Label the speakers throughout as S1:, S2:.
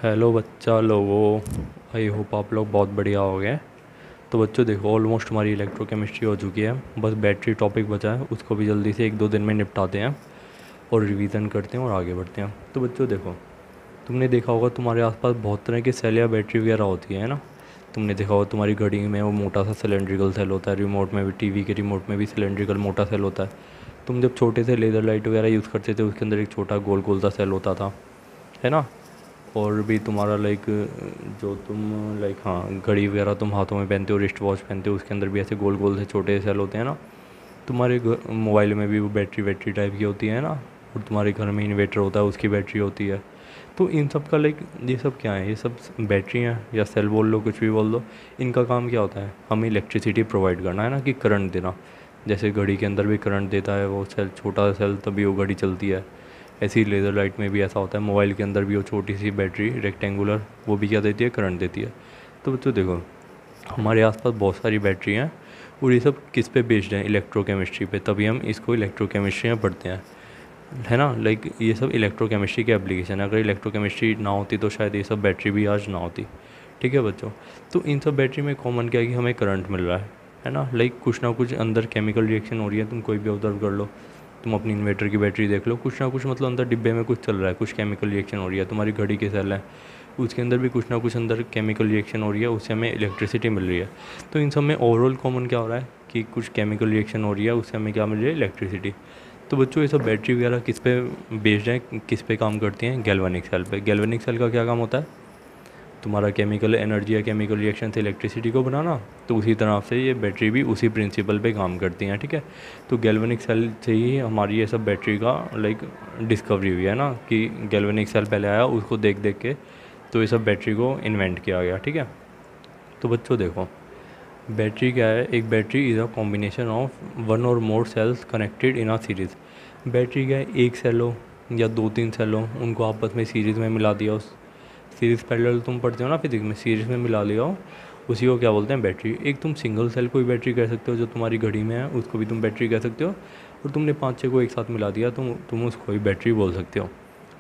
S1: Hello बच्चा लोगों, I hope आप लोग बहुत बढ़िया हो गए। तो बच्चों देखो, ऑलमोस्ट हमारी इलेक्ट्रोकेमिस्ट्री हो चुकी है। बस बैटरी टॉपिक बचा है, उसको भी जल्दी से 1-2 दिन में निपटाते हैं और रिवीजन करते हैं और आगे बढ़ते हैं। तो बच्चों देखो, तुमने देखा होगा तुम्हारे आसपास बहुत तरह की सेल या बैटरी वगैरह होती है ना। तुमने देखा होगा तुम्हारी घड़ी में वो मोटा सा सिलेंड्रिकल सेल होता है, रिमोट में भी, टीवी के रिमोट में भी सिलेंड्रिकल मोटा सेल होता है। तुम जब छोटे से लेज़र लाइट वगैरह यूज़ करते थे, उसके अंदर एक छोटा गोल गोल सा सेल होता था, है ना। और भी तुम्हारा लाइक, जो तुम लाइक, हाँ, घड़ी वगैरह तुम हाथों में पहनते हो, रिस्ट वॉच पहनते हो, उसके अंदर भी ऐसे गोल गोल से छोटे सेल होते हैं ना। तुम्हारे मोबाइल में भी वो बैटरी बैटरी टाइप की होती है ना। और तुम्हारे घर में इन्वेटर होता है, उसकी बैटरी होती है। तो इन सब का लाइक, ये सब क्या है, ये सब बैटरी हैं या सेल बोल लो, कुछ भी बोल दो। इनका काम क्या होता है, हमें इलेक्ट्रिसिटी प्रोवाइड करना है ना, कि करंट देना। जैसे घड़ी के अंदर भी करंट देता है वो सेल, छोटा सेल, तभी वो घड़ी चलती है। ऐसे ही लेज़र लाइट में भी ऐसा होता है, मोबाइल के अंदर भी वो छोटी सी बैटरी रेक्टेंगुलर, वो भी क्या देती है, करंट देती है। तो बच्चों देखो, हमारे आसपास बहुत सारी बैटरी हैं। और ये सब किस पे बेस्ड हैं, इलेक्ट्रोकेमिस्ट्री पे, तभी हम इसको इलेक्ट्रोकेमिस्ट्री में पढ़ते हैं, है ना। लाइक ये सब इलेक्ट्रोकेमिस्ट्री की एप्लीकेशन है। अगर इलेक्ट्रोकेमिस्ट्री ना होती तो शायद ये सब बैटरी भी आज ना होती। ठीक है बच्चों। तो इन सब बैटरी में कॉमन क्या है कि हमें करंट मिल रहा है ना। लाइक कुछ ना कुछ अंदर केमिकल रिएक्शन हो रही है, तुम कोई भी ऑब्जर्व कर लो। तुम अपनी इन्वर्टर की बैटरी देख लो, कुछ ना कुछ मतलब अंदर डिब्बे में कुछ चल रहा है, कुछ केमिकल रिएक्शन हो रही है। तुम्हारी घड़ी के सेल है, उसके अंदर भी कुछ ना कुछ अंदर केमिकल रिएक्शन हो रही है, उससे हमें इलेक्ट्रिसिटी मिल रही है। तो इन सब में ओवरऑल कॉमन क्या हो रहा है कि कुछ केमिकल रिएक्शन हो रही है, उससे हमें क्या मिल रही है, इलेक्ट्रिसिटी। तो बच्चों ये सब बैटरी वगैरह किस पे बेस्ड है, किस पे काम करती हैं, गैल्वेनिक सेल पे। गैल्वेनिक सेल का क्या काम होता है, तुम्हारा केमिकल एनर्जी या केमिकल रिएक्शन से इलेक्ट्रिसिटी को बनाना। तो उसी तरह से ये बैटरी भी उसी प्रिंसिपल पे काम करती हैं, ठीक है। तो गैल्वेनिक सेल से ही हमारी ये सब बैटरी का लाइक डिस्कवरी हुई है ना, कि गैल्वेनिक सेल पहले आया, उसको देख देख के तो ये सब बैटरी को इन्वेंट किया गया, ठीक है। तो बच्चों देखो, बैटरी क्या है, एक battery is a combination of one or more cells connected in a series. Battery क्या है, एक सेल हो या 2-3 सेल हो, उनको आपस में सीरीज़ में मिला दिया। उस सीरीज़ पैरेलल तुम पढ़ते हो ना फिजिक्स में, सीरीज़ में मिला लिया हो, उसी को क्या बोलते हैं, बैटरी। एक तुम सिंगल सेल को भी बैटरी कह सकते हो, जो तुम्हारी घड़ी में है उसको भी तुम बैटरी कह सकते हो। और तुमने 5-6 को एक साथ मिला दिया, तुम उसको भी बैटरी बोल सकते हो,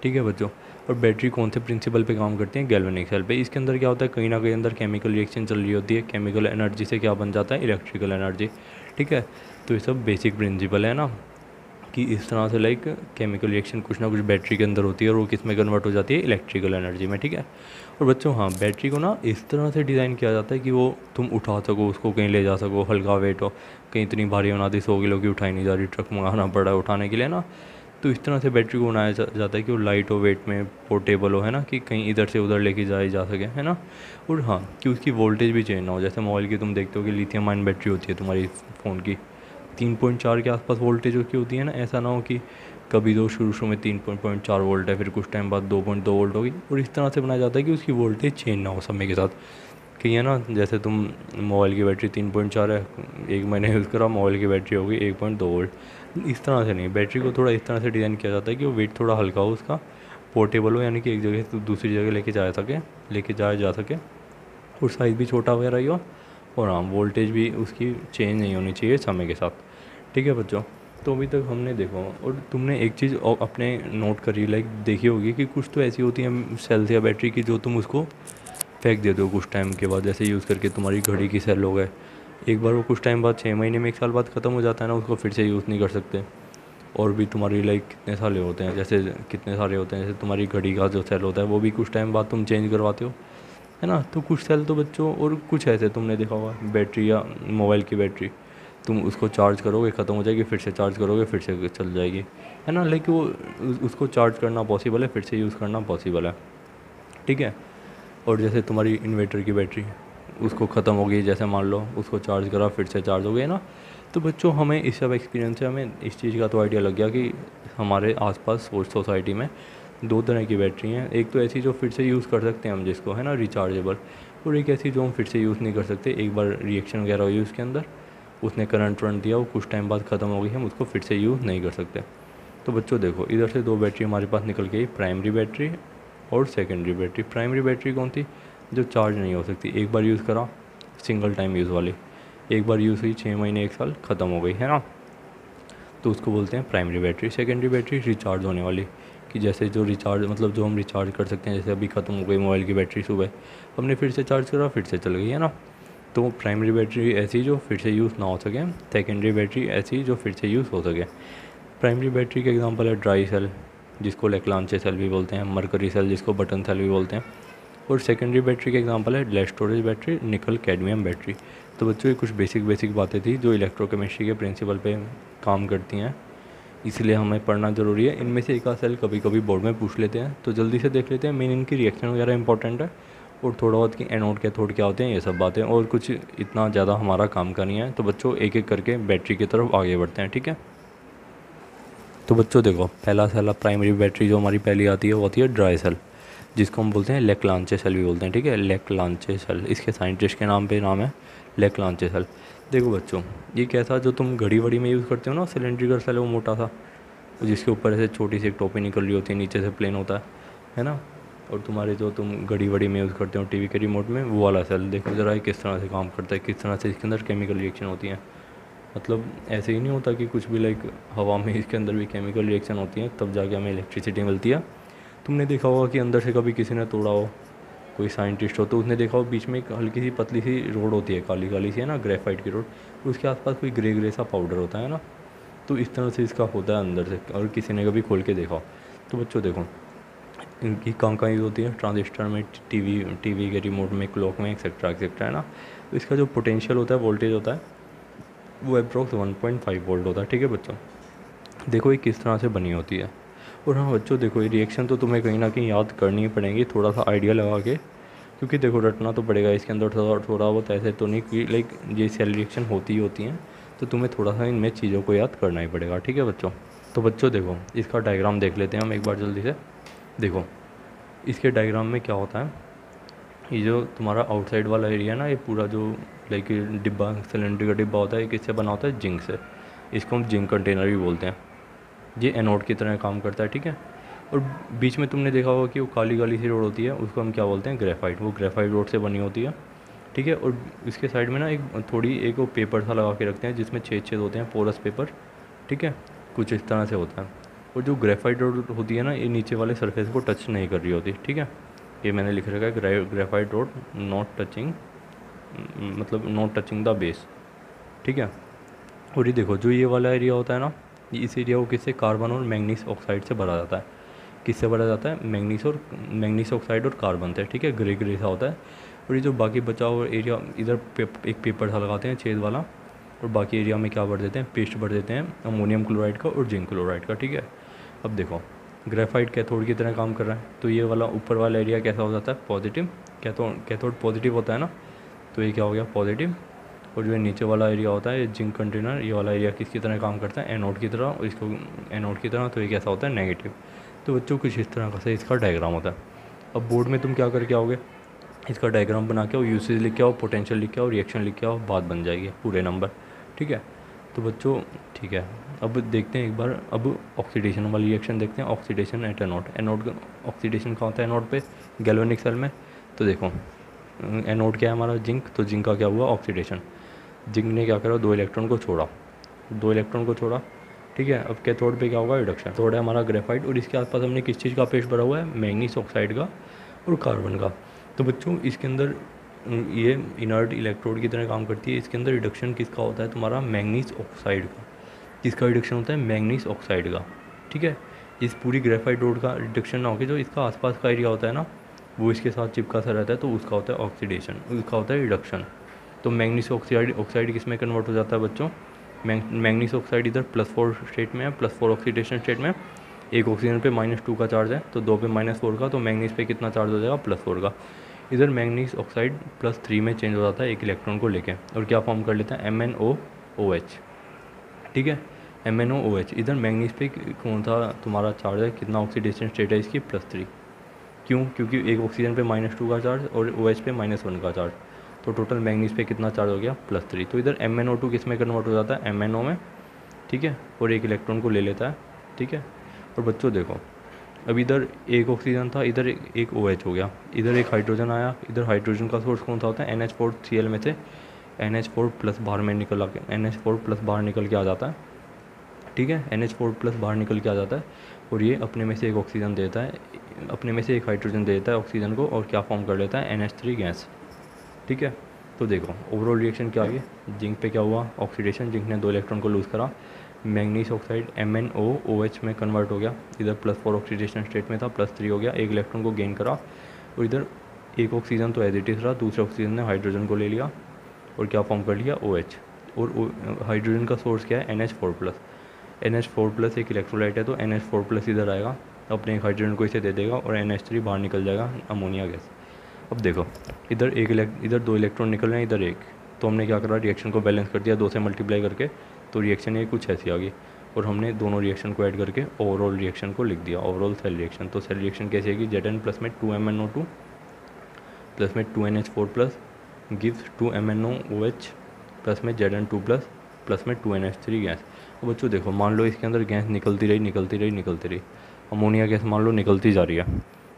S1: ठीक है बच्चों। और बैटरी कौन से प्रिंसिपल पे काम करती है, गैल्वेनिक सेल पे। इसके अंदर क्या होता है, कहीं ना कहीं अंदर केमिकल रिएक्शन चल रही होती है, केमिकल एनर्जी से क्या बन जाता है, इलेक्ट्रिकल एनर्जी, ठीक है। तो ये सब बेसिक प्रिंसिपल है ना, कि इस तरह से लाइक केमिकल रिएक्शन कुछ ना कुछ बैटरी के अंदर होती है, और वो किस में कन्वर्ट हो जाती है, इलेक्ट्रिकल एनर्जी में, ठीक है। और बच्चों हाँ, बैटरी को ना इस तरह से डिज़ाइन किया जाता है कि वो तुम उठा सको, उसको कहीं ले जा सको, हल्का वेट हो। कहीं इतनी भारी बना दी, 100 किलो की उठाई नहीं जा रही, ट्रक मंगाना पड़ा है उठाने के लिए ना। तो इस तरह से बैटरी को बनाया जाता है कि वो लाइट हो, वेट में पोर्टेबल हो, है ना, कि कहीं इधर से उधर लेके जाए जा सके, है ना। और हाँ, कि उसकी वोल्टेज भी चेंज ना हो। जैसे मोबाइल की तुम देखते हो कि लिथियम आयन बैटरी होती है तुम्हारी फ़ोन की, 3.4 के आसपास वोल्टेज की होती है ना। ऐसा ना हो कि कभी तो शुरू में 3.4 वोल्ट है, फिर कुछ टाइम बाद 2.2 वोल्ट होगी। और इस तरह से बनाया जाता है कि उसकी वोल्टेज चेंज ना हो समय के साथ। कहीं है ना, जैसे तुम मोबाइल की बैटरी 3.4 है, एक महीने यूज़ करा, मोबाइल की बैटरी होगी 1.2 वोल्ट। इस तरह से नहीं, बैटरी को थोड़ा इस तरह से डिज़ाइन किया जाता है कि वो वेट थोड़ा हल्का हो उसका, पोर्टेबल हो, यानी कि एक जगह से दूसरी जगह लेके जाया जा सके। और साइज़ भी छोटा वगैरह ही हो। और हाँ, वोल्टेज भी उसकी चेंज नहीं होनी चाहिए समय के साथ, ठीक है बच्चों। तो अभी तक हमने देखा, और तुमने एक चीज़ अपने नोट करी, लाइक देखी होगी कि कुछ तो ऐसी होती है सेल्स या बैटरी की, जो तुम उसको फेंक देते हो कुछ टाइम के बाद, जैसे यूज़ करके तुम्हारी घड़ी की सेल हो गए। एक बार वो कुछ टाइम बाद, 6 महीने में, 1 साल बाद ख़त्म हो जाता है ना, उसको फिर से यूज़ नहीं कर सकते। और भी तुम्हारी लाइक कितने सारे होते हैं, जैसे कितने सारे होते हैं, जैसे तुम्हारी घड़ी का जो सेल होता है वो भी कुछ टाइम बाद तुम चेंज करवाते हो, है ना। तो कुछ सेल तो बच्चों, और कुछ ऐसे तुमने देखा होगा, बैटरी या मोबाइल की बैटरी, तुम उसको चार्ज करोगे, ख़त्म हो जाएगी, फिर से चार्ज करोगे, फिर से चल जाएगी, है ना। लाइक वो उसको चार्ज करना पॉसिबल है, फिर से यूज़ करना पॉसिबल है, ठीक है। और जैसे तुम्हारी इन्वर्टर की बैटरी, उसको ख़त्म हो गई, जैसे मान लो उसको चार्ज करा, फिर से चार्ज हो गई ना। तो बच्चों हमें इस सब एक्सपीरियंस से हमें इस चीज़ का तो आइडिया लग गया कि हमारे आसपास सोसाइटी में 2 तरह की बैटरी हैं। एक तो ऐसी जो फिर से यूज़ कर सकते हैं हम, जिसको है ना रिचार्जेबल। और एक ऐसी जो हम फिर से यूज़ नहीं कर सकते, एक बार रिएक्शन वगैरह हुई उसके अंदर, उसने करंट वरंट दिया, वो कुछ टाइम बाद ख़त्म हो गई, हम उसको फिर से यूज़ नहीं कर सकते। तो बच्चों देखो, इधर से 2 बैटरी हमारे पास निकल गई, प्राइमरी बैटरी और सेकेंडरी बैटरी। प्राइमरी बैटरी कौन थी, जो चार्ज नहीं हो सकती, एक बार यूज़ करा, सिंगल टाइम यूज़ वाली, एक बार यूज़ हुई, 6 महीने 1 साल, ख़त्म हो गई, है ना। तो उसको बोलते हैं primary battery. Secondary battery recharge होने वाली, कि जैसे जो रिचार्ज मतलब जो हम रिचार्ज कर सकते हैं, जैसे अभी ख़त्म हो गई मोबाइल की बैटरी सुबह, हमने फिर से चार्ज करा फिर से चल गई, है ना। तो प्राइमरी बैटरी ऐसी जो फिर से यूज़ ना हो सके, सेकेंडरी बैटरी ऐसी जो फिर से यूज़ हो सके। प्राइमरी बैटरी के एग्जांपल है ड्राई सेल, जिसको लेक्लांचे सेल भी बोलते हैं, मरकरी सेल जिसको बटन सेल भी बोलते हैं। और सेकेंडरी बैटरी के एग्जांपल है lead storage battery, nickel cadmium battery. तो बच्चों ये कुछ बेसिक बातें थी जो इलेक्ट्रोकेमिस्ट्री के प्रिंसिपल पे काम करती हैं, इसलिए हमें पढ़ना ज़रूरी है। इनमें से एक आध सेल कभी कभी बोर्ड में पूछ लेते हैं, तो जल्दी से देख लेते हैं। मेन इनकी रिएक्शन वगैरह इंपॉर्टेंट है, और थोड़ा बहुत कि एनोड कैथोड क्या होते हैं, ये सब बातें, और कुछ इतना ज़्यादा हमारा काम का नहीं है। तो बच्चों एक एक करके बैटरी की तरफ आगे बढ़ते हैं, ठीक है। तो बच्चों देखो, पहला सेल प्राइमरी बैटरी जो हमारी पहली आती है वो होती है ड्राई सेल, जिसको हम बोलते हैं लेक्लांचे सेल भी बोलते हैं, ठीक है। लेक्लांचे सेल इसके साइंटिस्ट के नाम पे नाम है, लेक्लांचे सेल। देखो बच्चों, ये कैसा जो तुम घड़ी वड़ी में यूज़ करते हो ना, सिलेंड्रिकल सेल है वो मोटा सा, जिसके ऊपर ऐसे छोटी सी एक टोपी निकल रही होती है, नीचे से प्लेन होता है ना। और तुम्हारे जो तुम घड़ी वड़ी में यूज़ करते हो टीवी के रिमोट में, वो वाला सेल देखो ज़रा किस तरह से काम करता है, किस तरह से इसके अंदर केमिकल रिएक्शन होती है। मतलब ऐसे ही नहीं होता कि कुछ भी लाइक हवा में इसके अंदर भी केमिकल रिएक्शन होती है, तब जाके हमें इलेक्ट्रिसिटी मिलती है। तुमने देखा होगा कि अंदर से कभी किसी ने तोड़ा हो, कोई साइंटिस्ट हो, तो उसने देखा हो बीच में एक हल्की सी पतली सी रोड होती है, काली काली सी, है ना, ग्रेफाइट की रोड, उसके आसपास कोई ग्रे ग्रे सा पाउडर होता है ना। तो इस तरह से इसका होता है अंदर से, और किसी ने कभी खोल के देखा हो। तो बच्चों देखो, इनकी कहाँ यूज़ होती है, ट्रांजिस्टर में, टीवी के रिमोट में, क्लॉक में, एक्सेट्रा एक्सेट्रा, है ना। तो इसका जो पोटेंशियल होता है, वोल्टेज होता है, वो अप्रॉक्स 1.5 वोल्ट होता है, ठीक है बच्चों। देखो ये किस तरह से बनी होती है। और हाँ बच्चों देखो, ये रिएक्शन तो तुम्हें कहीं ना कहीं याद करनी ही पड़ेंगी, थोड़ा सा आइडिया लगा के, क्योंकि देखो रटना तो पड़ेगा इसके अंदर थोड़ा बहुत, ऐसे तो नहीं कि लाइक ये सेल रिएक्शन होती ही होती हैं, तो तुम्हें थोड़ा सा इनमें चीज़ों को याद करना ही पड़ेगा, ठीक है बच्चों। तो बच्चों देखो, इसका डायग्राम देख लेते हैं हम एक बार जल्दी से। देखो इसके डायग्राम में क्या होता है, ये जो तुम्हारा आउटसाइड वाला एरिया ना, ये पूरा जो लाइक डिब्बा, सिलेंडर का डिब्बा होता है, ये किससे बना होता है, जिंक से। इसको हम जिंक कंटेनर भी बोलते हैं। ये एनोड की तरह काम करता है, ठीक है। और बीच में तुमने देखा होगा कि वो काली काली सी रोड होती है, उसको हम क्या बोलते हैं, ग्रेफाइट। वो ग्रेफाइट रोड से बनी होती है, ठीक है। और इसके साइड में ना एक वो पेपर सा लगा के रखते हैं, जिसमें छेद छेद होते हैं, पोरस पेपर, ठीक है। कुछ इस तरह से होता है। और जो ग्रेफाइट रोड होती है ना, ये नीचे वाले सरफेस को टच नहीं कर रही होती, ठीक है। ये मैंने लिख रखा है, ग्रेफाइट रोड नॉट टचिंग, मतलब नॉट टचिंग द बेस, ठीक है। और ये देखो, जो ये वाला एरिया होता है ना, ये इस एरिया को किससे, कार्बन और मैंगनीस ऑक्साइड से भरा जाता है। किससे भरा जाता है, मैंगनीस ऑक्साइड और कार्बन से, ठीक है। ग्रे ग्रे सा होता है। और ये जो बाकी बचा हुआ एरिया, इधर एक पेपर सा लगाते हैं छेद वाला, और बाकी एरिया में क्या भर देते हैं, पेस्ट भर देते हैं अमोनियम क्लोराइड का और जिंक क्लोराइड का, ठीक है। अब देखो, ग्रेफाइट कैथोड की तरह काम कर रहा है, तो ये वाला ऊपर वाला एरिया कैसा हो जाता है, पॉजिटिव। कैथोड पॉजिटिव होता है ना, तो ये क्या हो गया, पॉजिटिव। और जो नीचे वाला एरिया होता है, जिंक कंटेनर, ये वाला एरिया किसकी तरह काम करता है, एनोड की तरह, और इसको एनोड की तरह, तो ये कैसा होता है, नेगेटिव। तो बच्चों कुछ इस तरह का से इसका डायग्राम होता है। अब बोर्ड में तुम क्या करके आओगे, इसका डायग्राम बना के आओ, यूसेज लिख के आओ, पोटेंशियल लिख के आओ, रिएक्शन लिख के आओ, बात बन जाएगी पूरे नंबर, ठीक है। तो बच्चों ठीक है, अब देखते हैं एक बार, अब ऑक्सीडेशन वाली रिएक्शन देखते हैं, ऑक्सीडेशन एट एनोड ऑक्सीडेशन कहाँ होता है एनोड पे, गैल्वेनिक सेल में। तो देखो एनोड क्या है हमारा, जिंक, तो जिंक का क्या हुआ, ऑक्सीडेशन। जिंक ने क्या करा, दो इलेक्ट्रॉन को छोड़ा, ठीक है। अब कैथोड पे क्या होगा, रिडक्शन। थोड़ा हमारा ग्रेफाइट, और इसके आसपास हमने किस चीज़ का पेस्ट भरा हुआ है, मैंगनीस ऑक्साइड का और कार्बन का। तो बच्चों इसके अंदर ये इनर्ट इलेक्ट्रोड की तरह काम करती है। इसके अंदर रिडक्शन किसका होता है, तुम्हारा मैंगनीस ऑक्साइड का। किसका रिडक्शन होता है, मैंगनीस ऑक्साइड का, ठीक है। इस पूरी ग्रेफाइट रोड का रिडक्शन ना होकर जो इसका आसपास का एरिया होता है ना, वो इसके साथ चिपका सा रहता है, तो उसका होता है ऑक्सीडेशन, उसका होता है रिडक्शन। तो मैंगनीस ऑक्साइड किस में कन्वर्ट हो जाता है बच्चों, मैंगनीस ऑक्साइड इधर +4 स्टेट में है, +4 ऑक्सीडेशन स्टेट में। एक ऑक्सीजन पे -2 का चार्ज है, तो 2 पे -4 का, तो मैंगनीस पे कितना चार्ज हो जाएगा, +4 का। इधर मैंगनीस ऑक्साइड +3 में चेंज हो जाता है एक इलेक्ट्रॉन को लेके, और क्या फॉर्म कर लेता है, MnOOH, ठीक है, MnOOH। इधर मैंगनीस पे कौन सा तुम्हारा चार्ज है, कितना ऑक्सीडेशन स्टेट है इसकी, +3। क्यों, क्योंकि एक ऑक्सीजन पे -2 का चार्ज और OH पे -1 का चार्ज, तो टोटल मैंगनीस पे कितना चार्ज हो गया, +3। तो इधर MnO2 किस में कन्वर्ट हो जाता है, MnO में, ठीक है, और एक इलेक्ट्रॉन को ले लेता है, ठीक है। और बच्चों देखो, अब इधर एक ऑक्सीजन था, इधर एक OH हो गया, इधर एक हाइड्रोजन आया, इधर हाइड्रोजन का सोर्स कौन सा होता है, NH4Cl में से NH4+ बाहर में निकल आके NH4+ बाहर निकल के आ जाता है, ठीक है, NH4+ बाहर निकल के आ जाता है। और ये अपने में से एक ऑक्सीजन देता है, अपने में से एक हाइड्रोजन देता है ऑक्सीजन को, और क्या फॉर्म कर लेता है, NH3 गैस। ठीक है, तो देखो ओवरऑल रिएक्शन क्या है, जिंक पे क्या हुआ, ऑक्सीडेशन, जिंक ने 2 इलेक्ट्रॉन को लूज़ करा, मैग्नीज ऑक्साइड MnOOH में कन्वर्ट हो गया, इधर +4 ऑक्सीडेशन स्टेट में था, +3 हो गया, एक इलेक्ट्रॉन को गेन करा, और इधर एक ऑक्सीजन तो एज इट इज़ रहा, दूसरे ऑक्सीजन ने हाइड्रोजन को ले लिया और क्या फॉर्म कर लिया, OH। और हाइड्रोजन का सोर्स क्या है, NH4+। NH4+ एक इलेक्ट्रोलाइट है, तो NH4+ इधर आएगा, अपने एक हाइड्रोजन को इसे दे देगा और NH3 बाहर निकल जाएगा, अमोनिया गैस। अब देखो इधर इधर 2 इलेक्ट्रॉन निकल रहे हैं, इधर एक, तो हमने क्या करा, रिएक्शन को बैलेंस कर दिया 2 से मल्टीप्लाई करके, तो रिएक्शन ये कुछ ऐसी आ गई, और हमने दोनों रिएक्शन को ऐड करके ओवरऑल रिएक्शन को लिख दिया, ओवरऑल सेल रिएक्शन। तो सेल रिएक्शन कैसी आएगी, Zn प्लस में 2MnO2 प्लस में 2NH4+ गिव्स 2MnOOH प्लस में Zn2 प्लस में 2NH3 गैस। तो बच्चों देखो, मान लो इसके अंदर गैस निकलती रही, अमोनिया गैस मान लो निकलती जा रही है,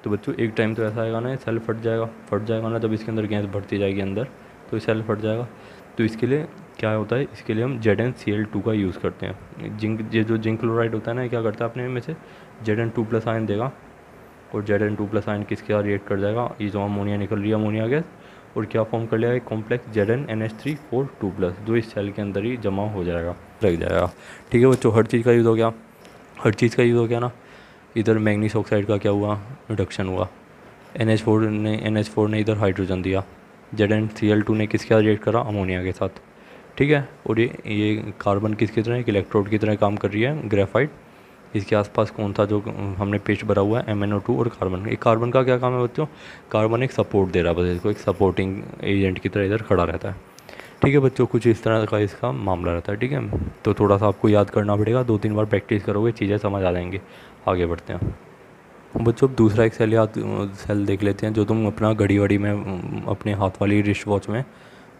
S1: तो बच्चों एक टाइम तो ऐसा आएगा ना, सेल फट जाएगा ना, जब इसके अंदर गैस बढ़ती जाएगी अंदर, तो सेल फट जाएगा। तो इसके लिए क्या होता है, इसके लिए हम ZnCl2 का यूज़ करते हैं। ये जो जिंक क्लोराइड होता है ना, क्या करता है अपने में से Zn2+ आयन देगा, और Zn2+ आयन किसके साथ रिएक्ट कर जाएगा, ये जो अमोनिया निकल रही है अमोनिया गैस, और क्या फॉर्म कर लेगा, एक कॉम्प्लेक्स ZnNH3 4 2+, जो इस सेल के अंदर ही जमा हो जाएगा, रख जाएगा। ठीक है बच्चों, हर चीज़ का यूज़ हो गया, ना। इधर मैग्नीज ऑक्साइड का क्या हुआ, रिडक्शन हुआ, NH4 ने इधर हाइड्रोजन दिया, ZnCl2 ने किसके साथ रिएक्ट करा, अमोनिया के साथ। ठीक है, और ये कार्बन किसकी तरह, एक इलेक्ट्रोड की तरह काम कर रही है, ग्रेफाइट। इसके आसपास कौन था जो हमने पेस्ट भरा हुआ है, MnO2 और कार्बन। एक कार्बन का क्या काम है बच्चों, कार्बन एक सपोर्ट दे रहा है, बस इसको एक सपोर्टिंग एजेंट की तरह इधर खड़ा रहता है। ठीक है बच्चों, कुछ इस तरह का इसका मामला रहता है। ठीक है, तो थोड़ा सा आपको याद करना पड़ेगा, 2-3 बार प्रैक्टिस करोगे चीज़ें समझ आ जाएंगी। आगे बढ़ते हैं बच्चों, अब दूसरा एक सेल देख लेते हैं, जो तुम अपना घड़ी में, अपने हाथ वाली रिस्ट वॉच में,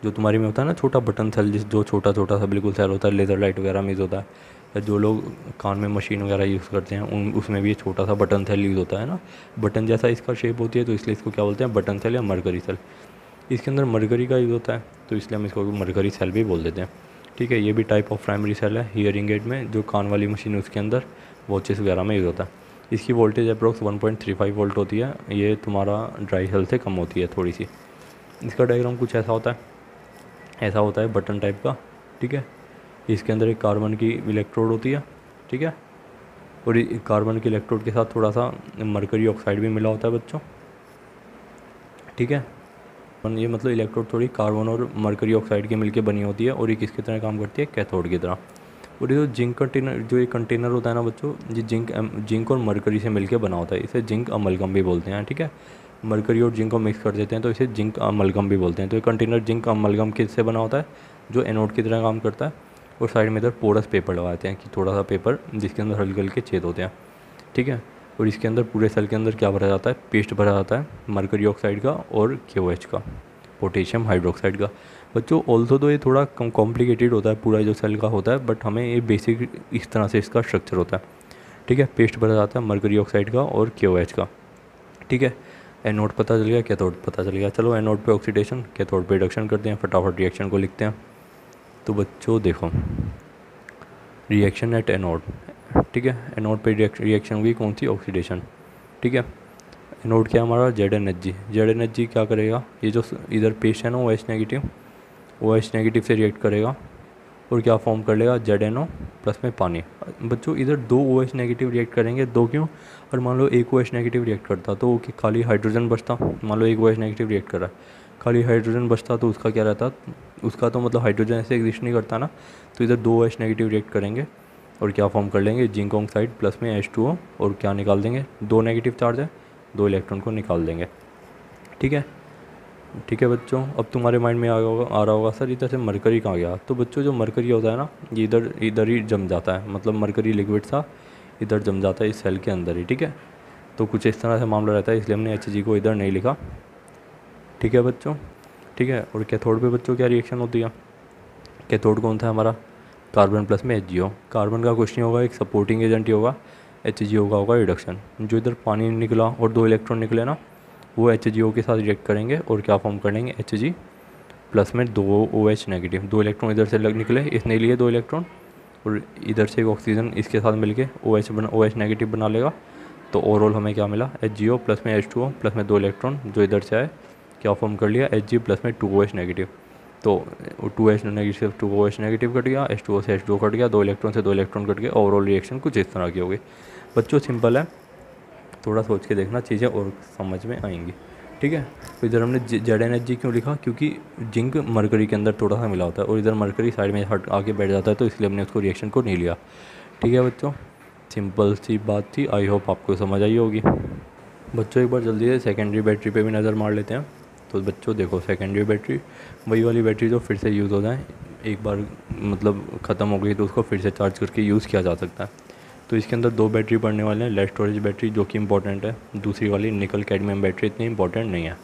S1: जो तुम्हारी में होता है ना, छोटा बटन सेल, जो छोटा छोटा सा बिल्कुल सेल होता है, लेज़र लाइट वगैरह में यूज़ होता है, या जो लोग कान में मशीन वगैरह यूज़ करते हैं उसमें भी ये छोटा सा बटन सेल यूज़ होता है ना, बटन जैसा इसका शेप होती है, तो इसलिए इसको क्या बोलते हैं, बटन सेल या मरकरी सेल। इसके अंदर मरकरी का यूज़ होता है, तो इसलिए हम इसको मरकरी सेल भी बोल देते हैं। ठीक है, ये भी टाइप ऑफ प्राइमरी सेल है, हियरिंग एड में जो कान वाली मशीन उसके अंदर वॉचेस वगैरह में यूज़ होता है। इसकी वोल्टेज अप्रोक्स 1.35 वोल्ट होती है, ये तुम्हारा ड्राई सेल से कम होती है थोड़ी सी। इसका डायग्राम कुछ ऐसा होता है बटन टाइप का। ठीक है, इसके अंदर एक कार्बन की इलेक्ट्रोड होती है। ठीक है, और कार्बन के इलेक्ट्रोड के साथ थोड़ा सा मरकरी ऑक्साइड भी मिला होता है बच्चों। ठीक है, ये मतलब इलेक्ट्रोड थोड़ी कार्बन और मरकरी ऑक्साइड की मिलके बनी होती है, और ये किसकी तरह काम करती है, कैथोड की तरह। और ये जो जिंक कंटेनर, जो ये कंटेनर होता है ना बच्चों, ये जिंक और मरकरी से मिलके बना होता है, इसे जिंक अमलगम भी बोलते हैं। ठीक है, मरकरी और जिंक को मिक्स कर देते हैं तो इसे जिंक अमलगम भी बोलते हैं। तो ये कंटेनर जिंक अमलगम किससे बना होता है, जो एनोड की तरह काम करता है, और साइड में इधर पोरस पेपर लगाते हैं, कि थोड़ा सा पेपर जिसके अंदर हल्के हल्के छेद होते हैं। ठीक है, और इसके अंदर पूरे सेल के अंदर क्या भरा जाता है, पेस्ट भरा जाता है मरकरी ऑक्साइड का और KOH का, पोटेशियम हाइड्रोक्साइड का। बच्चों ऑल्सो तो ये थोड़ा कम कॉम्प्लिकेटेड होता है पूरा जो सेल का होता है, बट हमें ये बेसिक इस तरह से इसका स्ट्रक्चर होता है। ठीक है, पेस्ट भरा जाता है मरकरी ऑक्साइड का और KOH का। ठीक है, एनोड पता चल गया, कैथोड पता चल गया। चलो एनोड पे ऑक्सीडेशन, कैथोड पे रिडक्शन करते हैं, फटाफट रिएक्शन को लिखते हैं। तो बच्चों देखो, रिएक्शन एट एनोड। ठीक है, एनोड पे रिएक्शन हुई कौन सी, ऑक्सीडेशन। ठीक है, एनोड क्या हमारा, ZnHg क्या करेगा, ये जो इधर पेस्ट है ना OH नेगेटिव से रिएक्ट करेगा और क्या फॉर्म कर लेगा, ZnO प्लस में पानी। बच्चों इधर 2 OH नेगेटिव रिएक्ट करेंगे, 2 क्यों, और मान लो एक OH नेगेटिव रिएक्ट करता तो खाली हाइड्रोजन बचता। मान लो एक OH नेगेटिव रिएक्ट कर रहा है, खाली हाइड्रोजन बचता, तो उसका क्या रहता, उसका तो मतलब हाइड्रोजन ऐसे एग्जिस्ट नहीं करता ना, तो इधर 2 OH नेगेटिव रिएक्ट करेंगे और क्या फॉर्म कर लेंगे, जिंक ऑक्साइड प्लस में H2O, और क्या निकाल देंगे, 2 नेगेटिव चार्ज है, 2 इलेक्ट्रॉन को निकाल देंगे। ठीक है बच्चों, अब तुम्हारे माइंड में आ रहा होगा सर इधर से मरकरी कहाँ गया। तो बच्चों जो मरकरी होता है ना, ये इधर ही जम जाता है, मतलब मरकरी लिक्विड सा इधर जम जाता है इस सेल के अंदर ही। ठीक है, तो कुछ इस तरह से मामला रहता है, इसलिए हमने Hg को इधर नहीं लिखा। ठीक है बच्चों, ठीक है, और कैथोड पे बच्चों क्या रिएक्शन होती है, कैथोड कौन था हमारा, कार्बन प्लस में HgO। कार्बन का कुछ नहीं होगा, एक सपोर्टिंग एजेंट ही होगा, HgO का होगा रिडक्शन। जो इधर पानी निकला और 2 इलेक्ट्रॉन निकले ना, वो HgO के साथ रिएक्ट करेंगे और क्या फॉर्म कर लेंगे, Hg प्लस में 2 OH नेगेटिव। 2 इलेक्ट्रॉन इधर से निकले, इसने लिए 2 इलेक्ट्रॉन, और इधर से एक ऑक्सीजन इसके साथ मिलके OH नेगेटिव बना लेगा। तो ओवरऑल हमें क्या मिला, HgO प्लस में H2O प्लस में 2 इलेक्ट्रॉन जो इधर से आए क्या फॉर्म कर लिया, Hg प्लस में 2OH नेगेटिव। तो 2H नेगेटिव से 2OH नेगेटिव कट गया, H2O से H2O कट गया, 2 इलेक्ट्रॉन से 2 इलेक्ट्रॉन कट गया। ओवरऑल रिएक्शन कुछ इस तरह की होगी। बच्चों सिंपल है, थोड़ा सोच के देखना, चीज़ें और समझ में आएंगी। ठीक है। तो इधर हमने ZnHg क्यों लिखा, क्योंकि जिंक मरकरी के अंदर थोड़ा सा मिला होता है और इधर मरकरी साइड में हट आके बैठ जाता है, तो इसलिए हमने उसको रिएक्शन को नहीं लिया। ठीक है बच्चों, सिंपल सी बात थी, आई होप आपको समझ आई होगी। बच्चों एक बार जल्दी से सेकेंडरी बैटरी पे भी नज़र मार लेते हैं। तो बच्चों देखो, सेकेंडरी बैटरी वही वाली बैटरी जो फिर से यूज़ हो जाए, एक बार मतलब ख़त्म हो गई तो उसको फिर से चार्ज करके यूज़ किया जा सकता है। तो इसके अंदर 2 बैटरी पड़ने वाले हैं, लेड स्टोरेज बैटरी जो कि इंपॉर्टेंट है, दूसरी वाली निकल कैडमियम बैटरी इतनी इंपॉर्टेंट नहीं है।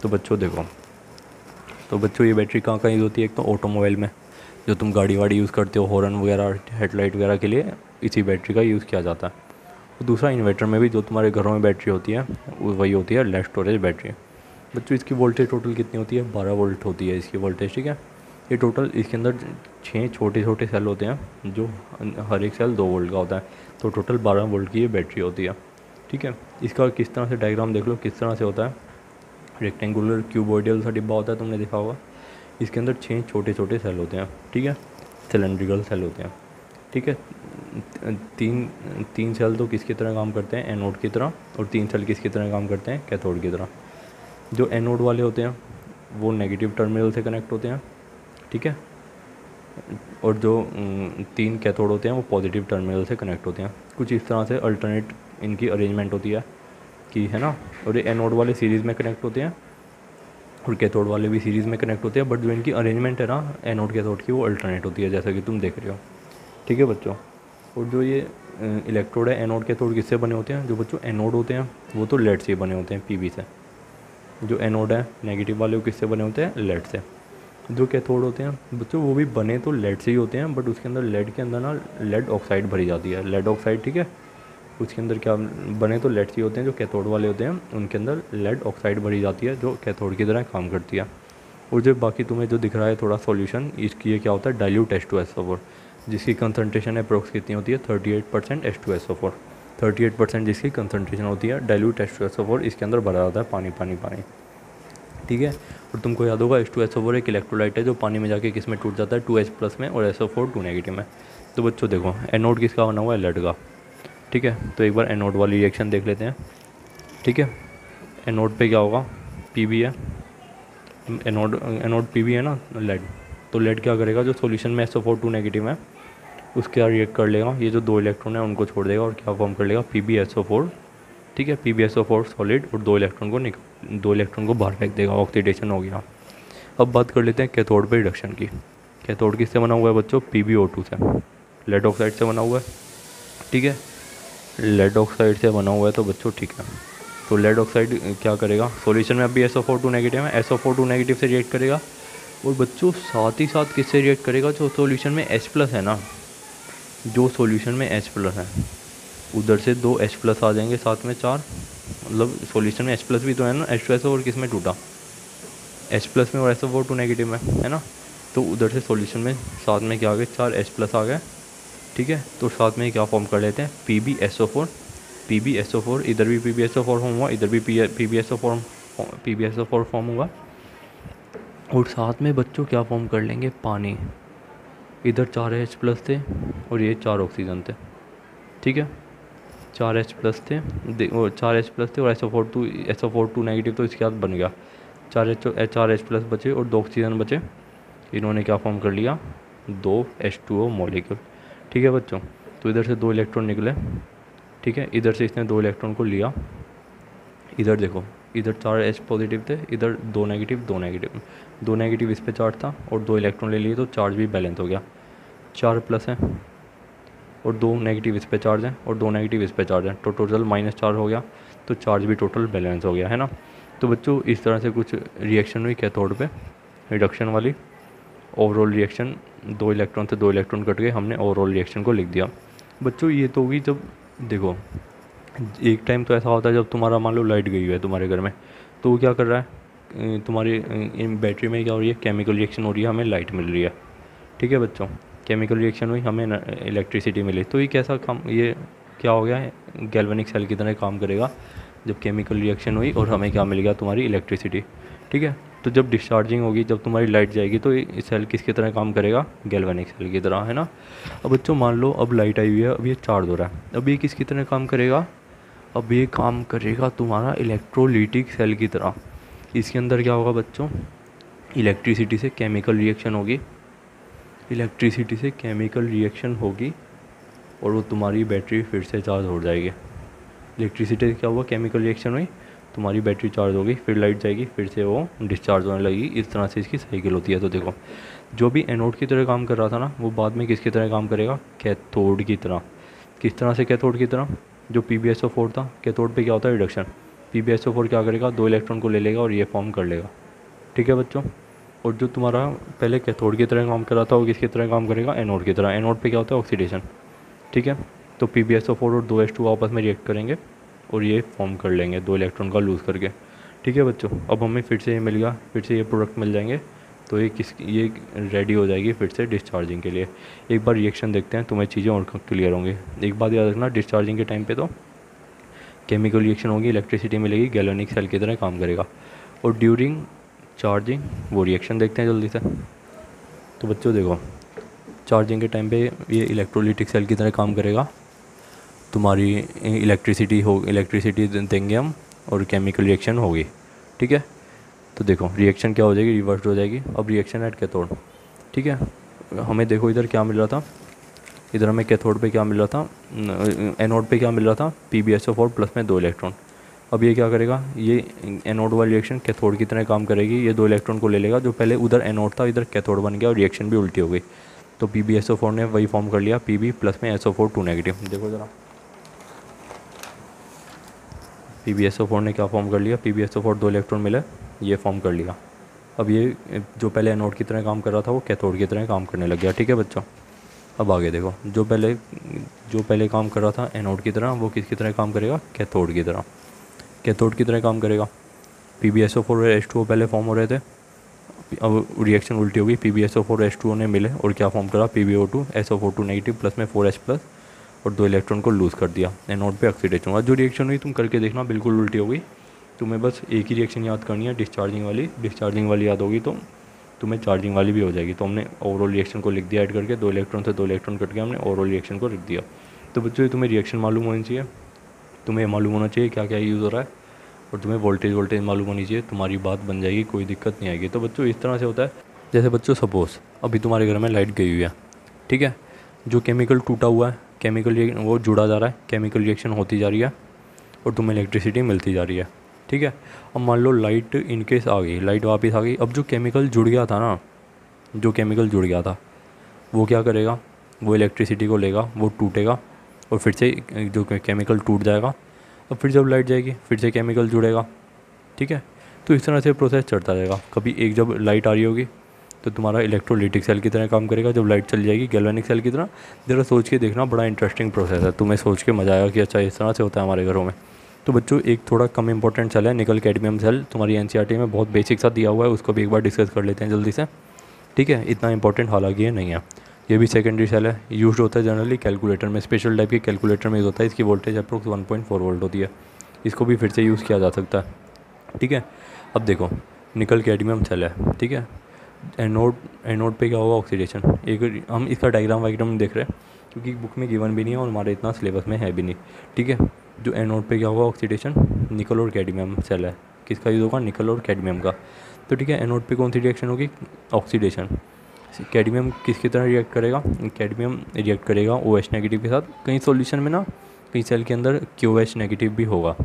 S1: तो बच्चों देखो, तो बच्चों ये बैटरी कहाँ कहाँ यूज़ होती है, एक तो ऑटोमोबाइल में, जो तुम गाड़ी वाड़ी यूज़ करते हो हॉर्न वगैरह हेडलाइट वगैरह के लिए इसी बैटरी का यूज़ किया जाता है। और दूसरा इन्वर्टर में भी जो तुम्हारे घरों में बैटरी होती है वही होती है लेड स्टोरेज बैटरी। बच्चों इसकी वोल्टेज टोटल कितनी होती है, 12 वोल्ट होती है इसकी वोल्टेज। ठीक है। ये टोटल इसके अंदर 6 छोटे छोटे सेल होते हैं जो हर एक सेल 2 वोल्ट का होता है, तो टोटल 12 वोल्ट की ये बैटरी होती है। ठीक है। इसका किस तरह से डायग्राम देख लो किस तरह से होता है, रेक्टेंगुलर क्यूबॉइडल सा डिब्बा होता है, तुमने देखा होगा। इसके अंदर 6 छोटे छोटे सेल होते हैं। ठीक है, सिलेंड्रिकल सेल होते हैं। ठीक है। तीन सेल तो किसकी तरह काम करते हैं, एनोड की तरह, और 3 सेल किसकी तरह काम करते हैं, कैथोड की तरह। जो एनोड वाले होते हैं वो नेगेटिव टर्मिनल से कनेक्ट होते हैं। ठीक है। और जो 3 कैथोड होते हैं वो पॉजिटिव टर्मिनल से कनेक्ट होते हैं। कुछ इस तरह से अल्टरनेट इनकी अरेंजमेंट होती है कि, है ना। और ये एनोड वाले सीरीज़ में कनेक्ट होते हैं और कैथोड वाले भी सीरीज़ में कनेक्ट होते हैं, बट जो इनकी अरेंजमेंट है ना एनोड कैथोड की, वो अल्टरनेट होती है, जैसा कि तुम देख रहे हो। ठीक है बच्चों। और जो ये इलेक्ट्रोड है एनोड कैथोड किससे बने होते हैं, जो बच्चों एनोड होते हैं वो तो लेड से बने होते हैं, पीबी से। जो एनोड है नेगेटिव वाले वो किससे बने होते हैं, लेड से। जो कैथोड होते हैं बच्चों वो भी बने तो लेड से ही होते हैं, बट उसके अंदर लेड के अंदर ना लेड ऑक्साइड भरी जाती है, लेड ऑक्साइड। ठीक है। उसके अंदर क्या बने तो लेड से ही होते हैं, जो कैथोड वाले होते हैं उनके अंदर लेड ऑक्साइड भरी जाती है जो कैथोड की तरह काम करती है। और जो बाकी तुम्हें जो दिख रहा है थोड़ा सॉल्यूशन, इसकी ये क्या होता है, डाइल्यूट H2SO4, जिसकी कंसनट्रेशन अप्रोक्स कितनी होती है, 38% H2SO4। 38% जिसकी कंसनट्रेशन होती है डाइल्यूट H2SO4, इसके अंदर भरा जाता है पानी पानी पानी। ठीक है। और तुमको याद होगा H2SO4 एक इलेक्ट्रोलाइट है जो पानी में जाके किस में टूट जाता है, 2H प्लस में, और SO4 2 नेगेटिव में। तो बच्चों देखो एनोड किसका बना हुआ है, लेड का। ठीक है। तो एक बार एनोड वाली रिएक्शन देख लेते हैं। ठीक है। एनोड पे क्या होगा, पीबी है, एनोड पीबी है ना, लेड। तो लेड क्या करेगा, जो सॉल्यूशन में SO4 2 नेगेटिव है उसके रिएक्ट कर लेगा, ये जो 2 इलेक्ट्रॉन है उनको छोड़ देगा और क्या फॉर्म कर लेगा, PbSO4। ठीक है। PbSO4 सॉलिड, और 2 इलेक्ट्रॉन को बाहर फेंक देगा, ऑक्सीडेशन हो गया। अब बात कर लेते हैं कैथोड पे रिडक्शन की। कैथोड किससे बना हुआ है बच्चों, PbO2 से, लेड ऑक्साइड से बना हुआ है। ठीक है। लेड ऑक्साइड से बना हुआ है तो बच्चों ठीक है। तो लेड ऑक्साइड क्या करेगा, सॉल्यूशन में अभी SO4 2 नेगेटिव है, SO4 2 नेगेटिव से रिएक्ट करेगा, और बच्चों साथ ही साथ किससे रिएक्ट करेगा, जो सॉल्यूशन में H प्लस है ना, जो सॉल्यूशन में H प्लस है उधर से 2 H प्लस आ जाएंगे साथ में 4, मतलब सॉल्यूशन में H प्लस भी तो है ना, H2SO और किस में टूटा, H प्लस में, और SO4 2 नेगेटिव में, है ना। तो उधर से सॉल्यूशन में साथ में क्या आ गए, 4 H प्लस आ गए। ठीक है। तो साथ में क्या फॉर्म कर लेते हैं, PbSO4, इधर भी PbSO4 फॉर्म हुआ, इधर भी PbSO4 फॉर्म हुआ, और साथ में बच्चों क्या फॉर्म कर लेंगे, पानी। इधर 4 H प्लस थे और ये 4 ऑक्सीजन थे। ठीक है। 4 H प्लस थे, 4 H प्लस थे, और SO4 2 नेगेटिव, तो इसके बाद बन गया 4 H प्लस बचे और 2 ऑक्सीजन बचे। इन्होंने क्या फॉर्म कर लिया, 2 H2O मॉलिक्यूल। ठीक है बच्चों। तो इधर से 2 इलेक्ट्रॉन निकले। ठीक है। इधर से इसने 2 इलेक्ट्रॉन को लिया, इधर देखो, इधर 4 H पॉजिटिव थे, इधर 2 नेगेटिव 2 नेगेटिव, 2 नेगेटिव इस पे चार्ज था और 2 इलेक्ट्रॉन ले लिए, तो चार्ज भी बैलेंस हो गया। 4 प्लस है और 2 नेगेटिव इस पे चार्ज है और 2 नेगेटिव इस पे चार्ज है, तो टोटल -4 हो गया, तो चार्ज भी टोटल बैलेंस हो गया, है ना। तो बच्चों इस तरह से कुछ रिएक्शन हुई कैथोड पे रिडक्शन वाली। ओवरऑल रिएक्शन 2 इलेक्ट्रॉन से 2 इलेक्ट्रॉन कट गए, हमने ओवरऑल रिएक्शन को लिख दिया। बच्चों ये तो होगी, जब देखो एक टाइम तो ऐसा होता है जब तुम्हारा मान लो लाइट गई हुई है तुम्हारे घर में, तो वो क्या कर रहा है, तुम्हारी बैटरी में क्या हो रही है, केमिकल रिएक्शन हो रही है, हमें लाइट मिल रही है। ठीक है बच्चों। केमिकल रिएक्शन हुई, हमें इलेक्ट्रिसिटी मिली। तो ये कैसा काम, ये क्या हो गया, गैल्वेनिक सेल की तरह काम करेगा जब केमिकल रिएक्शन हुई और हमें क्या मिल गया, तुम्हारी इलेक्ट्रिसिटी। ठीक है, तो जब डिस्चार्जिंग होगी, जब तुम्हारी लाइट जाएगी, तो ये सेल किसकी तरह काम करेगा, गैल्वेनिक सेल की तरह, है ना। अब बच्चों मान लो अब लाइट आई हुई है, अब ये चार्ज हो रहा है, अब ये किसकी तरह काम करेगा, अब ये काम करेगा तुम्हारा इलेक्ट्रोलिटिक सेल की तरह। इसके अंदर क्या होगा बच्चों, इलेक्ट्रिसिटी से केमिकल रिएक्शन होगी, इलेक्ट्रिसिटी से केमिकल रिएक्शन होगी और वो तुम्हारी बैटरी फिर से चार्ज हो जाएगी। इलेक्ट्रिसिटी से क्या हुआ, केमिकल रिएक्शन हुई, तुम्हारी बैटरी चार्ज होगी, फिर लाइट जाएगी, फिर से वो डिस्चार्ज होने लगेगी। इस तरह से इसकी साइकिल होती है। तो देखो, जो भी एनोड की तरह काम कर रहा था ना, वो बाद में किसकी तरह काम करेगा, कैथोड की तरह। किस तरह से कैथोड की तरह, जो PbSO4 था, कैथोड पे क्या होता है, रिडक्शन। PbSO4 क्या करेगा, 2 इलेक्ट्रॉन को ले लेगा और ये फॉर्म कर लेगा। ठीक है बच्चों, और जो तुम्हारा पहले कैथोड की तरह काम कर रहा था, वो किसकी तरह काम करेगा, एनोड की तरह। एनोड पे क्या होता है, ऑक्सीडेशन। ठीक है, तो PbSO4 और 2H2 आपस में रिएक्ट करेंगे और ये फॉर्म कर लेंगे 2 इलेक्ट्रॉन का लूज़ करके। ठीक है बच्चों, अब हमें फिर से ये मिल गया, फिर से ये प्रोडक्ट मिल जाएंगे, तो ये रेडी हो जाएगी फिर से डिस्चार्जिंग के लिए। एक बार रिएक्शन देखते हैं, तुम्हें चीज़ें और क्लियर होंगी। एक बात याद रखना, डिस्चार्जिंग के टाइम पे तो केमिकल रिएक्शन होगी, इलेक्ट्रिसिटी मिलेगी, गैल्वेनिक सेल की तरह काम करेगा। और ड्यूरिंग चार्जिंग वो रिएक्शन देखते हैं जल्दी से। तो बच्चों देखो, चार्जिंग के टाइम पे ये इलेक्ट्रोलिटिक सेल की तरह काम करेगा, तुम्हारी इलेक्ट्रिसिटी देंगे हम और केमिकल रिएक्शन होगी। ठीक है, तो देखो रिएक्शन क्या हो जाएगी, रिवर्स हो जाएगी। अब रिएक्शन एट कैथोड। ठीक है, हमें देखो इधर क्या मिल रहा था, इधर हमें कैथोड पे क्या मिल रहा था, एनोड पे क्या मिल रहा था, PbSO4 प्लस में 2 इलेक्ट्रॉन। अब ये क्या करेगा, ये एनोड वाली रिएक्शन कैथोड की तरह काम करेगी, ये 2 इलेक्ट्रॉन को ले लेगा, जो पहले उधर एनोड था इधर कैथोड बन गया और रिएक्शन भी उल्टी हो गई। तो PbSO4 ने वही फॉर्म कर लिया, Pb प्लस में SO4 2 नेगेटिव। देखो ज़रा, PbSO4 ने क्या फॉर्म कर लिया, PbSO4 2 इलेक्ट्रॉन मिले, ये फॉर्म कर लिया। अब ये जो पहले एनोड की तरह काम कर रहा था, वो कैथोड की तरह काम करने लग गया। ठीक है बच्चों, अब आगे देखो, जो पहले काम कर रहा था एनोड की तरह, वो किसकी तरह काम करेगा, कैथोड की तरह। कैथोड की तरह काम करेगा। PbSO4 और H2O पहले फॉर्म हो रहे थे, अब रिएक्शन उल्टी होगी, PbSO4 H2O ने मिले और क्या फॉर्म करा, PbO2 SO4 2 नेगेटिव प्लस में 4H प्लस और 2 इलेक्ट्रॉन को लूज़ कर दिया। एनोड पे ऑक्सीडेशन हुआ। जो रिएक्शन हुई तुम करके देखना, बिल्कुल उल्टी हो गई। तुम्हें बस एक ही रिएक्शन याद करनी है, डिस्चार्जिंग वाली याद होगी तो तुम्हें चार्जिंग वाली भी हो जाएगी। तो हमने ओवरऑल रिएक्शन को लिख दिया ऐड करके, 2 इलेक्ट्रॉन से 2 इलेक्ट्रॉन कट के हमने ओवरऑल रिएक्शन को लिख दिया। तो बच्चों तुम्हें रिएक्शन मालूम होनी चाहिए, तुम्हें मालूम होना चाहिए क्या क्या यूज़ हो रहा है, और तुम्हें वोल्टेज मालूम होनी चाहिए, तुम्हारी बात बन जाएगी, कोई दिक्कत नहीं आएगी। तो बच्चों इस तरह से होता है, जैसे बच्चों सपोज़ अभी तुम्हारे घर में लाइट गई हुई है, ठीक है, जो केमिकल टूटा हुआ है, वो जुड़ा जा रहा है, केमिकल रिएक्शन होती जा रही है और तुम्हें इलेक्ट्रिसिटी मिलती जा रही है। ठीक है, अब मान लो लाइट इनकेस आ गई, लाइट वापस आ गई। अब जो केमिकल जुड़ गया था ना, वो क्या करेगा, वो इलेक्ट्रिसिटी को लेगा, वो टूटेगा और फिर से जो केमिकल टूट जाएगा। अब फिर जब लाइट जाएगी, फिर से केमिकल जुड़ेगा। ठीक है, तो इस तरह से प्रोसेस चलता रहेगा। कभी एक जब लाइट आ रही होगी तो तुम्हारा इलेक्ट्रोलिटिक सेल की तरह काम करेगा, जब लाइट चल जाएगी गैल्वेनिक सेल की तरह। ज़रा सोच के देखना, बड़ा इंटरेस्टिंग प्रोसेस है, तुम्हें सोच के मज़ा आएगा कि अच्छा इस तरह से होता है हमारे घरों में। तो बच्चों एक थोड़ा कम इंपॉर्टेंट सेल है निकल कैडमियम सेल, तुम्हारी NCERT में बहुत बेसिक सा दिया हुआ है, उसको भी एक बार डिस्कस कर लेते हैं जल्दी से। ठीक है, इतना इंपॉर्टेंट हालांकि ये नहीं है। ये भी सेकेंडरी सेल है, यूज होता है जनरली कैलकुलेटर में, स्पेशल टाइप के कैलकुलेटर में यूज़ होता है। इसकी वोल्टेज अप्रोक्स 1.4 वोल्ट होती है, इसको भी फिर से यूज़ किया जा सकता है। ठीक है, अब देखो निकल कैडमियम सेल है, ठीक है, एनोड पे क्या होगा, ऑक्सीडेशन। एक हम इसका डायग्राम देख रहे हैं क्योंकि बुक में गिवन भी नहीं है और हमारे इतना सिलेबस में है भी नहीं। ठीक है, जो एनोड पे क्या होगा, ऑक्सीडेशन, निकल और कैडमियम सेल है, किसका यूज़ होगा, निकल और कैडमियम का। तो ठीक है, एनोड पे कौन सी रिएक्शन होगी, ऑक्सीडेशन। कैडमियम किसकी तरह रिएक्ट करेगा, कैडमियम रिएक्ट करेगा OH नेगेटिव के साथ। कहीं सॉल्यूशन में ना, कहीं सेल के अंदर KOH नेगेटिव भी होगा,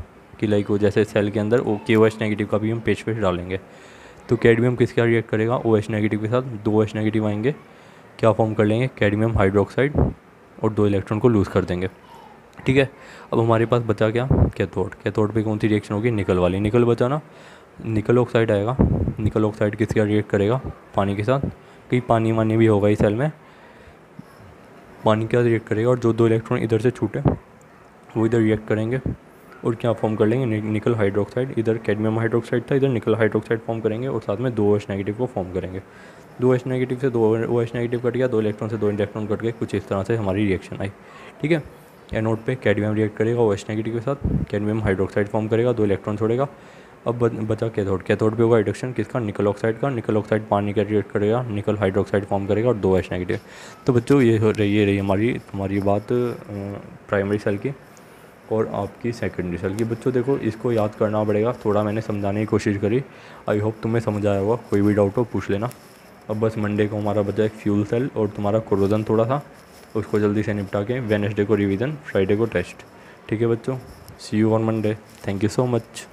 S1: कि लाइक वो जैसे सेल के अंदर वो KOH नेगेटिव का भी हम पेज डालेंगे। तो कैडमियम किसके साथ रिएक्ट करेगा, OH नेगेटिव के साथ। 2 OH नेगेटिव आएंगे, क्या फॉर्म कर लेंगे, कैडमियम हाइड्रोक्साइड, और 2 इलेक्ट्रॉन को लूज़ कर देंगे। ठीक है, अब हमारे पास बचा क्या, कैथोड पे कौन सी रिएक्शन होगी, निकल वाली। निकल बचा ना, निकल ऑक्साइड आएगा। निकल ऑक्साइड किसके साथ रिएक्ट करेगा, पानी के साथ। कहीं पानी वानी भी होगा इस सेल में, पानी के साथ रिएक्ट करेगा, और जो 2 इलेक्ट्रॉन इधर से छूटे वो इधर रिएक्ट करेंगे, और क्या फॉर्म कर लेंगे, निकल हाइड्रोक्साइड, इधर कैडमियम हाइड्रोक्साइड था, इधर निकल हाइड्रोक्साइड फॉर्म करेंगे और साथ में 2 OH नेगेटिव को फॉर्म करेंगे। 2 OH नेगेटिव से 2 OH नेगेटिव कट गया, 2 इलेक्ट्रॉन से 2 इलेक्ट्रॉन कट गए, कुछ इस तरह से हमारी रिएक्शन आई। ठीक है, एनोड पे कैडमियम रिएक्ट करेगा OH नेगेटिव के साथ, कैडमियम हाइड्रोक्साइड फॉर्म करेगा, 2 इलेक्ट्रॉन छोड़ेगा। अब बचा कैथोड, कैथोड पे होगा रिडक्शन किसका, निकल ऑक्साइड का, निकल ऑक्साइड पानी का रिएक्ट करेगा, निकल हाइड्रोक्साइड फॉर्म करेगा और 2 OH नेगेटिव। तो बच्चों ये रही हमारी बात प्राइमरी सेल की और आपकी सेकेंडरी सेल की। बच्चों देखो इसको याद करना पड़ेगा, थोड़ा मैंने समझाने की कोशिश करी, आई होप तुम्हें समझ आया होगा। कोई भी डाउट हो पूछ लेना। अब बस मंडे को हमारा बचा एक फ्यूल सेल और तुम्हारा कोरोजन थोड़ा था, उसको जल्दी से निपटा के वेडनेसडे को रिवीजन, फ्राइडे को टेस्ट। ठीक है बच्चों, see you on Monday, thank you so much.